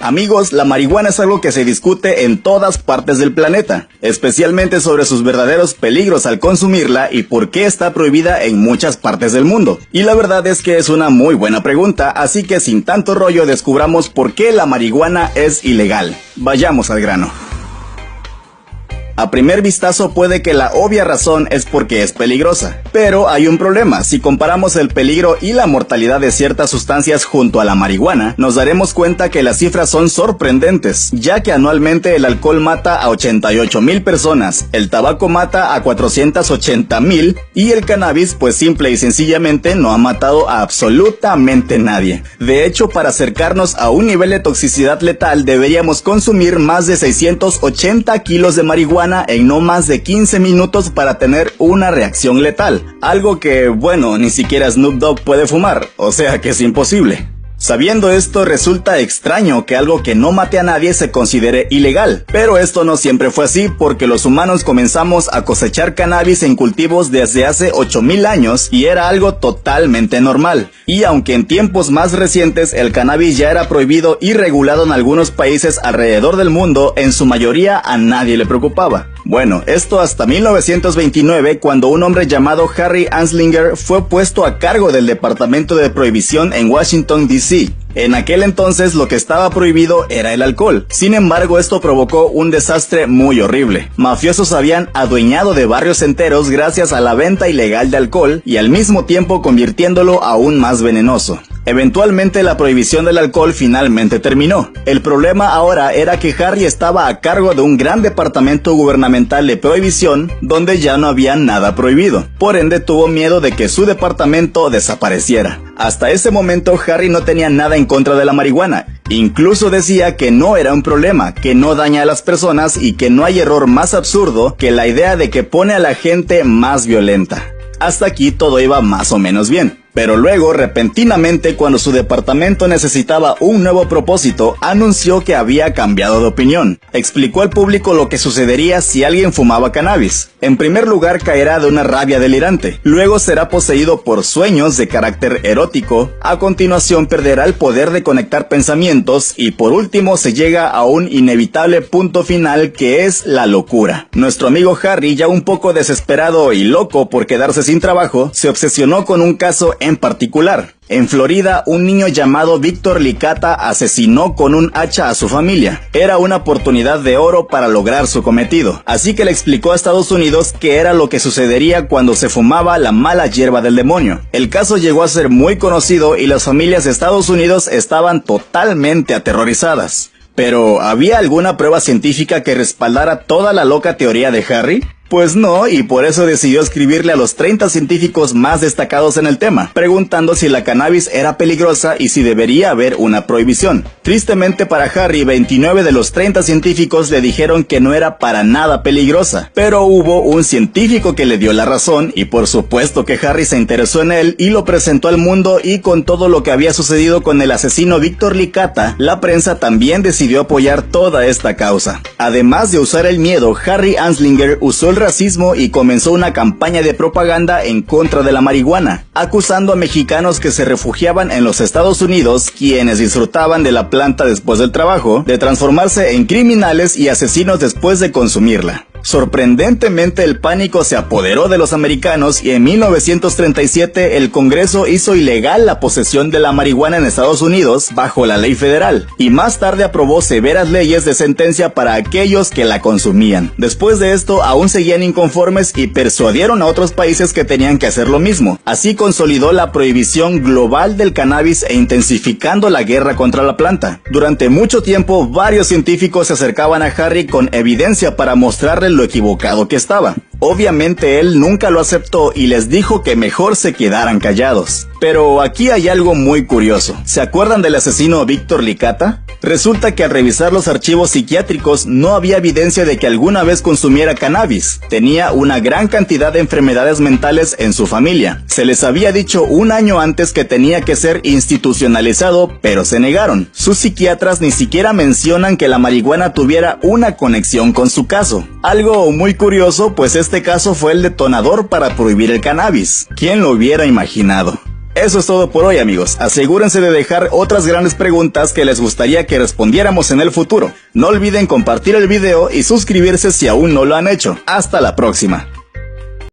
Amigos, la marihuana es algo que se discute en todas partes del planeta, especialmente sobre sus verdaderos peligros al consumirla y por qué está prohibida en muchas partes del mundo. Y la verdad es que es una muy buena pregunta, así que sin tanto rollo descubramos por qué la marihuana es ilegal. Vayamos al grano. A primer vistazo puede que la obvia razón es porque es peligrosa, pero hay un problema. Si comparamos el peligro y la mortalidad de ciertas sustancias junto a la marihuana, nos daremos cuenta que las cifras son sorprendentes, ya que anualmente el alcohol mata a 88,000 personas, el tabaco mata a 480,000 y el cannabis pues simple y sencillamente no ha matado a absolutamente nadie. De hecho, para acercarnos a un nivel de toxicidad letal deberíamos consumir más de 680 kilos de marihuana en no más de 15 minutos para tener una reacción letal. Algo que, bueno, ni siquiera Snoop Dogg puede fumar, o sea que es imposible. Sabiendo esto, resulta extraño que algo que no mate a nadie se considere ilegal, pero esto no siempre fue así porque los humanos comenzamos a cosechar cannabis en cultivos desde hace 8,000 años y era algo totalmente normal. Y aunque en tiempos más recientes el cannabis ya era prohibido y regulado en algunos países alrededor del mundo, en su mayoría a nadie le preocupaba. Bueno, esto hasta 1929, cuando un hombre llamado Harry Anslinger fue puesto a cargo del Departamento de Prohibición en Washington, D.C. En aquel entonces lo que estaba prohibido era el alcohol. Sin embargo, esto provocó un desastre muy horrible. Mafiosos habían adueñado de barrios enteros gracias a la venta ilegal de alcohol y al mismo tiempo convirtiéndolo aún más venenoso. Eventualmente la prohibición del alcohol finalmente terminó. El problema ahora era que Harry estaba a cargo de un gran departamento gubernamental de prohibición donde ya no había nada prohibido. Por ende tuvo miedo de que su departamento desapareciera. Hasta ese momento Harry no tenía nada en contra de la marihuana. Incluso decía que no era un problema, que no daña a las personas y que no hay error más absurdo que la idea de que pone a la gente más violenta. Hasta aquí todo iba más o menos bien. Pero luego, repentinamente, cuando su departamento necesitaba un nuevo propósito, anunció que había cambiado de opinión. Explicó al público lo que sucedería si alguien fumaba cannabis. En primer lugar, caerá de una rabia delirante. Luego será poseído por sueños de carácter erótico. A continuación, perderá el poder de conectar pensamientos. Y por último, se llega a un inevitable punto final que es la locura. Nuestro amigo Harry, ya un poco desesperado y loco por quedarse sin trabajo, se obsesionó con un caso en particular. En Florida, un niño llamado Víctor Licata asesinó con un hacha a su familia. Era una oportunidad de oro para lograr su cometido. Así que le explicó a Estados Unidos qué era lo que sucedería cuando se fumaba la mala hierba del demonio. El caso llegó a ser muy conocido y las familias de Estados Unidos estaban totalmente aterrorizadas. Pero, ¿había alguna prueba científica que respaldara toda la loca teoría de Harry? Pues no, y por eso decidió escribirle a los 30 científicos más destacados en el tema, preguntando si la cannabis era peligrosa y si debería haber una prohibición. Tristemente para Harry, 29 de los 30 científicos le dijeron que no era para nada peligrosa, pero hubo un científico que le dio la razón y por supuesto que Harry se interesó en él y lo presentó al mundo, y con todo lo que había sucedido con el asesino Víctor Licata, la prensa también decidió apoyar toda esta causa. Además de usar el miedo, Harry Anslinger usó el racismo y comenzó una campaña de propaganda en contra de la marihuana, acusando a mexicanos que se refugiaban en los Estados Unidos, quienes disfrutaban de la planta después del trabajo, de transformarse en criminales y asesinos después de consumirla. Sorprendentemente, el pánico se apoderó de los americanos y en 1937 el Congreso hizo ilegal la posesión de la marihuana en Estados Unidos bajo la ley federal, y más tarde aprobó severas leyes de sentencia para aquellos que la consumían. Después de esto, aún seguían inconformes y persuadieron a otros países que tenían que hacer lo mismo. Así consolidó la prohibición global del cannabis e intensificando la guerra contra la planta. Durante mucho tiempo, varios científicos se acercaban a Harry con evidencia para mostrarle lo equivocado que estaba. Obviamente él nunca lo aceptó y les dijo que mejor se quedaran callados. Pero aquí hay algo muy curioso. ¿Se acuerdan del asesino Víctor Licata? Resulta que al revisar los archivos psiquiátricos no había evidencia de que alguna vez consumiera cannabis. Tenía una gran cantidad de enfermedades mentales en su familia. Se les había dicho un año antes que tenía que ser institucionalizado, pero se negaron. Sus psiquiatras ni siquiera mencionan que la marihuana tuviera una conexión con su caso. Algo muy curioso, pues este caso fue el detonador para prohibir el cannabis. ¿Quién lo hubiera imaginado? Eso es todo por hoy, amigos. Asegúrense de dejar otras grandes preguntas que les gustaría que respondiéramos en el futuro. No olviden compartir el video y suscribirse si aún no lo han hecho. Hasta la próxima.